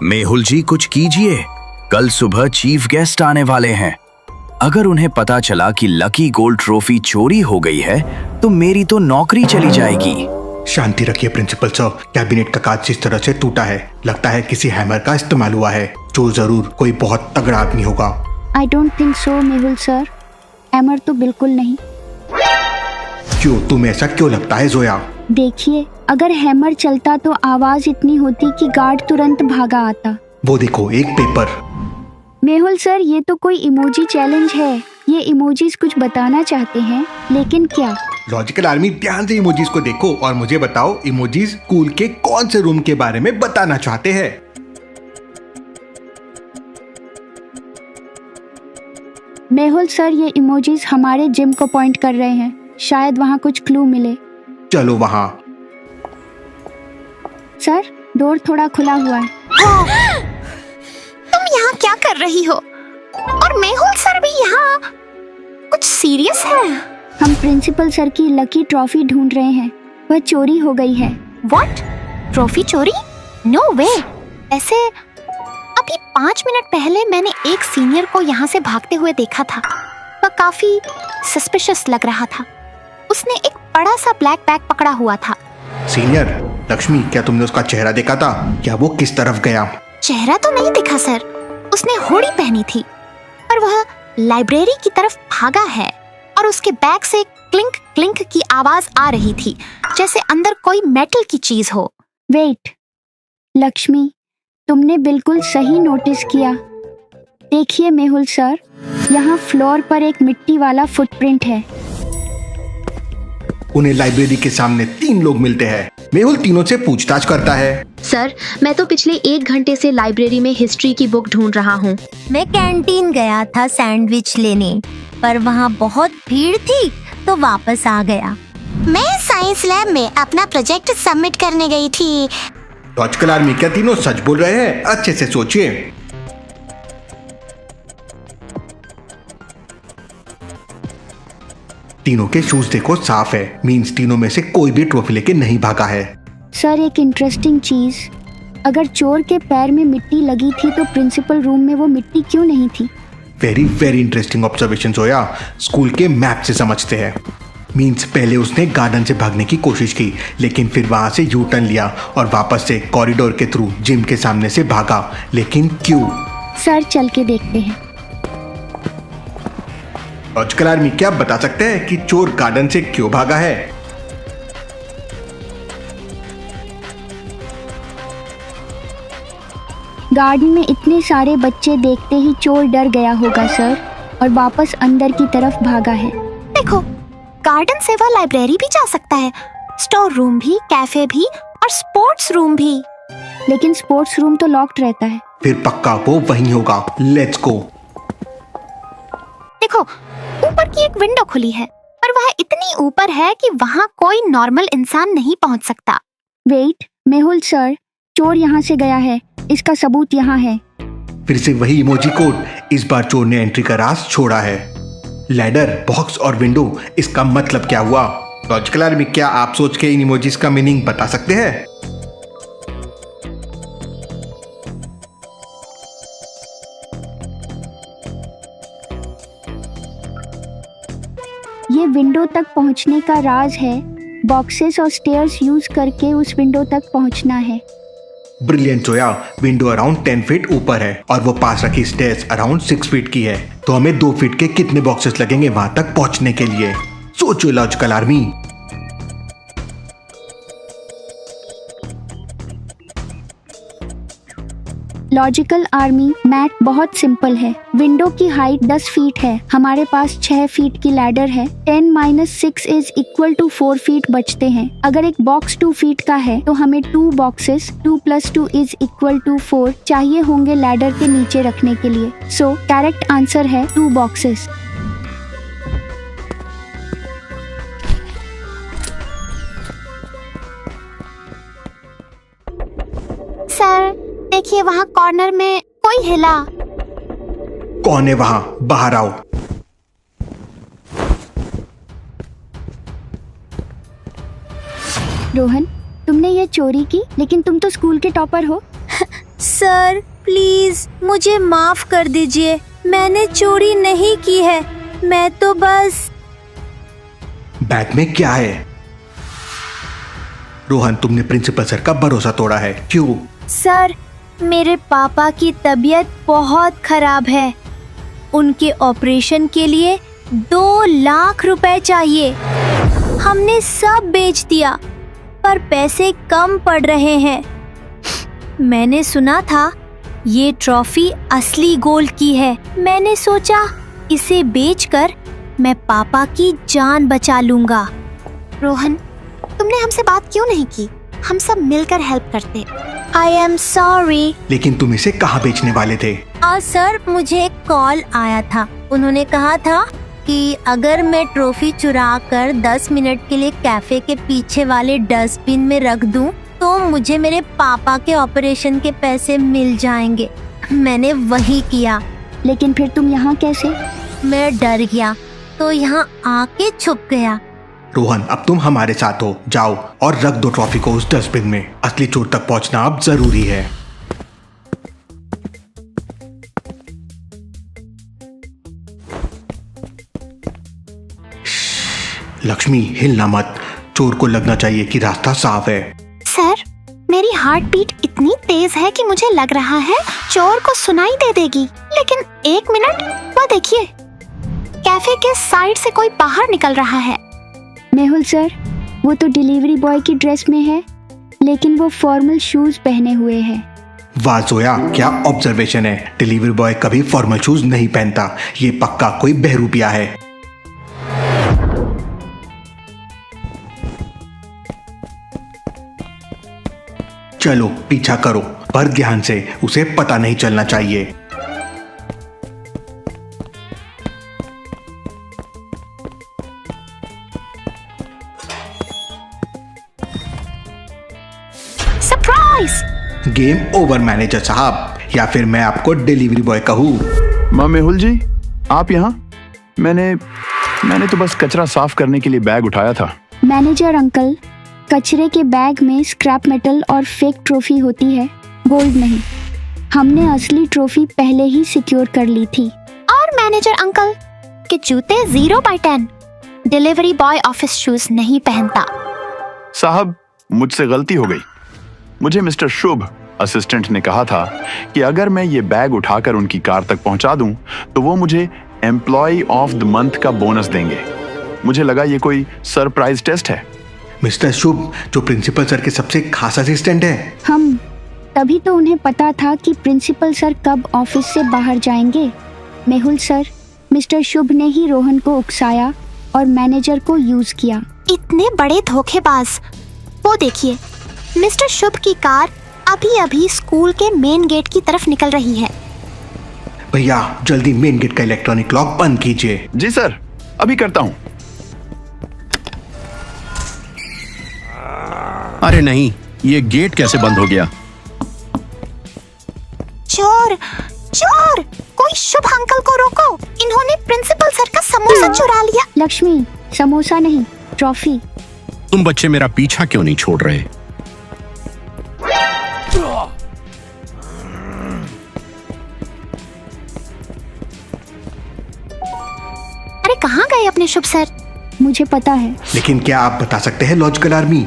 मेहुल जी कुछ कीजिए, कल सुबह चीफ गेस्ट आने वाले हैं। अगर उन्हें पता चला कि लकी गोल्ड ट्रॉफी चोरी हो गई है तो मेरी तो नौकरी चली जाएगी। शांति रखिए प्रिंसिपल सर, कैबिनेट का कांच जिस तरह से टूटा है लगता है किसी हैमर का इस्तेमाल हुआ है। चोर जरूर कोई बहुत तगड़ा आदमी होगा। I don't think so Mehul sir, hammer तो बिल्कुल नहीं। क्यों, तुम्हें ऐसा क्यों लगता है जोया? देखिए, अगर हैमर चलता तो आवाज इतनी होती कि गार्ड तुरंत भागा आता। वो देखो एक पेपर। मेहुल सर, ये तो कोई इमोजी चैलेंज है। ये इमोजीज कुछ बताना चाहते हैं, लेकिन क्या? लॉजिकल आर्मी, ध्यान से इमोजीज को देखो और मुझे बताओ इमोजीज स्कूल के कौन से रूम के बारे में बताना चाहते हैं। मेहुल सर, ये इमोजीज हमारे जिम को पॉइंट कर रहे हैं। शायद वहाँ कुछ क्लू मिले। चलो वहाँ। सर, डोर थोड़ा खुला हुआ है। तुम यहाँ क्या कर रही हो? और मेहुल सर भी यहाँ? कुछ सीरियस है? हम प्रिंसिपल सर की लकी ट्रॉफी ढूंढ रहे हैं। वह चोरी हो गई है। व्हाट? ट्रॉफी चोरी? नो वे। ऐसे अभी 5 मिनट पहले मैंने एक सीनियर को यहाँ से भागते हुए देखा था। वह काफी सस्पिशियस लग रहा था। उसने एक बड़ा सा ब्लैक बैग पकड़ा हुआ था। सीनियर लक्ष्मी, क्या तुमने उसका चेहरा देखा था? क्या वो किस तरफ गया? चेहरा तो नहीं दिखा सर। उसने हुडी पहनी थी और वह लाइब्रेरी की तरफ भागा है और उसके बैग से क्लिंक क्लिंक की आवाज आ रही थी, जैसे अंदर कोई मेटल की चीज हो। वेट, लक्ष्मी, तुमने बिल्कुल सही नोटिस किया। देखिए मेहुल सर, यहाँ फ्लोर पर एक मिट्टी वाला फुटप्रिंट है। उन्हें लाइब्रेरी के सामने 3 लोग मिलते हैं। मेहुल तीनों से पूछताछ करता है। सर, मैं तो पिछले 1 घंटे से लाइब्रेरी में हिस्ट्री की बुक ढूंढ रहा हूँ। मैं कैंटीन गया था सैंडविच लेने, पर वहाँ बहुत भीड़ थी तो वापस आ गया। मैं साइंस लैब में अपना प्रोजेक्ट सबमिट करने गई थी। लॉजिकल आर्मी, क्या तीनों सच बोल रहे हैं? अच्छे से सोचिए। तीनों के शूज देखो, साफ है। मींस तीनों में से कोई भी ट्रॉफी लेके नहीं भागा है। सर, एक इंटरेस्टिंग चीज, अगर चोर के पैर में मिट्टी लगी थी तो प्रिंसिपल रूम में वो मिट्टी क्यों नहीं थी? Very very interesting observation Zoya. School के मैप से समझते हैं। मींस पहले उसने गार्डन से भागने की कोशिश की, लेकिन फिर वहां से यू टर्न लिया और वापस से कॉरिडोर के थ्रू जिम के सामने से भागा। लेकिन क्यों? सर, चल के देखते हैं। लॉजिकल आर्मी, क्या आप बता सकते हैं कि चोर गार्डन से क्यों भागा है? गार्डन में इतने सारे बच्चे देखते ही चोर डर गया होगा सर, और वापस अंदर की तरफ भागा है। देखो, गार्डन से वह लाइब्रेरी भी जा सकता है, स्टोर रूम भी, कैफे भी और स्पोर्ट्स रूम भी। लेकिन स्पोर्ट्स रूम तो लॉक्ड रहता है। फिर पक्का वो वहीं होगा। Let's go. देखो, ऊपर की एक विंडो खुली है, पर वह इतनी ऊपर है कि वहाँ कोई नॉर्मल इंसान नहीं पहुँच सकता। वेट, मेहुल सर, चोर यहाँ से गया है। इसका सबूत यहाँ है। फिर से वही इमोजी कोड। इस बार चोर ने एंट्री का राज छोड़ा है। लैडर, बॉक्स और विंडो, इसका मतलब क्या हुआ? लॉजिकल आर्मी, क्या आप सोच के इन इमोजीज का मीनिंग बता सकते हैं? ये विंडो तक पहुँचने का राज है। बॉक्सेस और स्टेयर्स यूज करके उस विंडो तक पहुँचना है। Brilliant Zoya. Window around 10 feet ऊपर है और वो पास रखी स्टेयर्स अराउंड 6 फीट की है। तो हमें 2 फीट के कितने बॉक्सेस लगेंगे वहां तक पहुंचने के लिए? सोचो logical army. Logical army, math बहुत सिंपल है। विंडो की हाइट 10 फीट है। हमारे पास 6 फीट की लैडर है। 10 - 6 इज इक्वल टू 4 फीट बचते हैं। अगर एक बॉक्स 2 फीट का है तो हमें 2 बॉक्सेस 2 + 2 इज इक्वल टू 4 चाहिए होंगे लैडर के नीचे रखने के लिए। सो करेक्ट आंसर है 2 बॉक्सेस। सर, देखिए वहाँ कॉर्नर में कोई हिला। कौन है वहां? बाहर आओ। रोहन, तुमने ये चोरी की, लेकिन तुम तो स्कूल के टॉपर हो। सर प्लीज मुझे माफ कर दीजिए, मैंने चोरी नहीं की है, मैं तो बस। बैग में क्या है? रोहन, तुमने प्रिंसिपल सर का भरोसा तोड़ा है, क्यों? सर मेरे पापा की तबीयत बहुत खराब है, उनके ऑपरेशन के लिए 2 लाख रुपए चाहिए। हमने सब बेच दिया पर पैसे कम पड़ रहे हैं। मैंने सुना था ये ट्रॉफी असली गोल्ड की है, मैंने सोचा इसे बेचकर मैं पापा की जान बचा लूंगा। रोहन, तुमने हमसे बात क्यों नहीं की? हम सब मिलकर हेल्प करते। I am sorry. लेकिन तुम इसे कहाँ बेचने वाले थे? सर मुझे एक कॉल आया था, उन्होंने कहा था कि अगर मैं ट्रॉफी चुरा कर 10 मिनट के लिए कैफे के पीछे वाले डस्टबिन में रख दूं, तो मुझे मेरे पापा के ऑपरेशन के पैसे मिल जाएंगे। मैंने वही किया। लेकिन फिर तुम यहाँ कैसे? मैं डर गया तो यहाँ आके छुप गया। रोहन, अब तुम हमारे साथ हो, जाओ और रख दो ट्रॉफी को उस डस्टबिन में। असली चोर तक पहुँचना अब जरूरी है। लक्ष्मी, हिलना मत, चोर को लगना चाहिए कि रास्ता साफ है। सर, मेरी हार्ट बीट इतनी तेज है कि मुझे लग रहा है चोर को सुनाई दे देगी। लेकिन 1 मिनट, वो देखिए, कैफे के साइड से कोई बाहर निकल रहा है। मेहुल सर, वो तो डिलीवरी बॉय की ड्रेस में है, लेकिन वो फॉर्मल शूज पहने हुए है। वाह जोया, क्या ऑब्जर्वेशन है। डिलीवरी बॉय कभी फॉर्मल शूज नहीं पहनता, ये पक्का कोई बहरूपिया है। चलो पीछा करो, पर ध्यान से, उसे पता नहीं चलना चाहिए। सरप्राइज! गेम ओवर मैनेजर साहब, या फिर मैं आपको डिलीवरी बॉय कहूँ? माँ मेहुल जी, आप यहाँ? मैंने तो बस कचरा साफ करने के लिए बैग उठाया था। मैनेजर अंकल, कचरे के बैग में स्क्रैप मेटल और फेक ट्रॉफी होती है, गोल्ड नहीं। हमने असली ट्रॉफी पहले ही सिक्योर कर ली थी। और मैनेजर अंकल के जूते 0/10। डिलीवरी बॉय ऑफिस शूज नहीं पहनता। साहब, मुझसे गलती हो गई। मुझे मिस्टर शुभ असिस्टेंट ने कहा था कि अगर मैं ये बैग उठाकर उनकी कार तक पहुंचा दूं, तो वो मुझे एम्प्लॉय ऑफ द मंथ का बोनस देंगे। मुझे लगा ये कोई सरप्राइज टेस्ट है। मिस्टर शुभ, जो प्रिंसिपल सर के सबसे खास असिस्टेंट है। हम तभी तो उन्हें पता था कि प्रिंसिपल सर कब ऑफिस से बाहर जाएंगे। मेहुल सर, मिस्टर शुभ ने ही रोहन को उकसाया और मैनेजर को यूज किया। इतने बड़े धोखेबाज! वो देखिए, मिस्टर शुभ की कार अभी अभी स्कूल के मेन गेट की तरफ निकल रही है। भैया, जल्दी मेन गेट का इलेक्ट्रॉनिक लॉक बंद कीजिए। जी सर, अभी करता हूँ। अरे नहीं, ये गेट कैसे बंद हो गया? चोर! चोर! कोई शुभ अंकल को रोको, इन्होंने प्रिंसिपल सर का समोसा चुरा लिया। लक्ष्मी, समोसा नहीं, ट्रॉफी। तुम बच्चे मेरा पीछा क्यों नहीं छोड़ रहे? अरे कहाँ गए अपने शुभ सर? मुझे पता है। लेकिन क्या आप बता सकते हैं लॉजिकल आर्मी?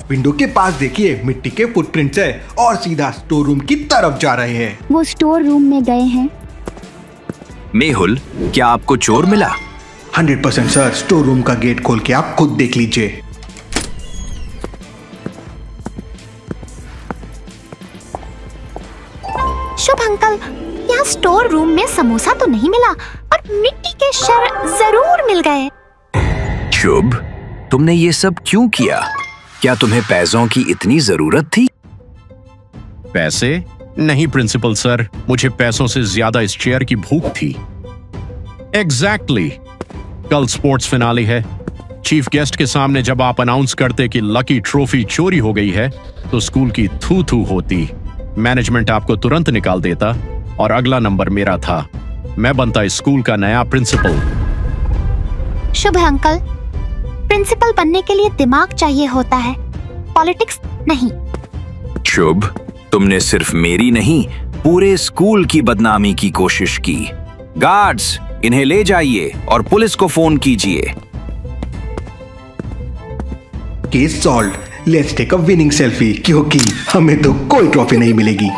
विंडो के पास देखिए, मिट्टी के फुटप्रिंट्स है और सीधा स्टोर रूम की तरफ जा रहे हैं। वो स्टोर रूम में गए हैं। मेहुल, क्या आपको चोर मिला? 100% सर, स्टोर रूम का गेट खोल के आप खुद देख लीजिए। शुभ अंकल, यहाँ स्टोर रूम में समोसा तो नहीं मिला, पर मिट्टी के शर जरूर मिल गए। शुभ, तुमने ये सब क्यों किया? क्या तुम्हें पैसों की इतनी जरूरत थी? पैसे नहीं प्रिंसिपल सर, मुझे पैसों से ज्यादा इस चेयर की भूख थी। एग्जैक्टली। कल स्पोर्ट्स फिनाले है। चीफ गेस्ट के सामने जब आप अनाउंस करते कि लकी ट्रॉफी चोरी हो गई है, तो स्कूल की थू थू होती। मैनेजमेंट आपको तुरंत निकाल देता और अगला नंबर मेरा था। मैं बनता इस स्कूल का नया प्रिंसिपल। शुभ है अंकल, प्रिंसिपल बनने के लिए दिमाग चाहिए होता है, पॉलिटिक्स नहीं। शुभ, तुमने सिर्फ मेरी नहीं पूरे स्कूल की बदनामी की कोशिश की। गार्ड्स, इन्हें ले जाइए और पुलिस को फोन कीजिए। Case solve. Let's take a winning selfie, क्योंकि हमें तो कोई ट्रॉफी नहीं मिलेगी।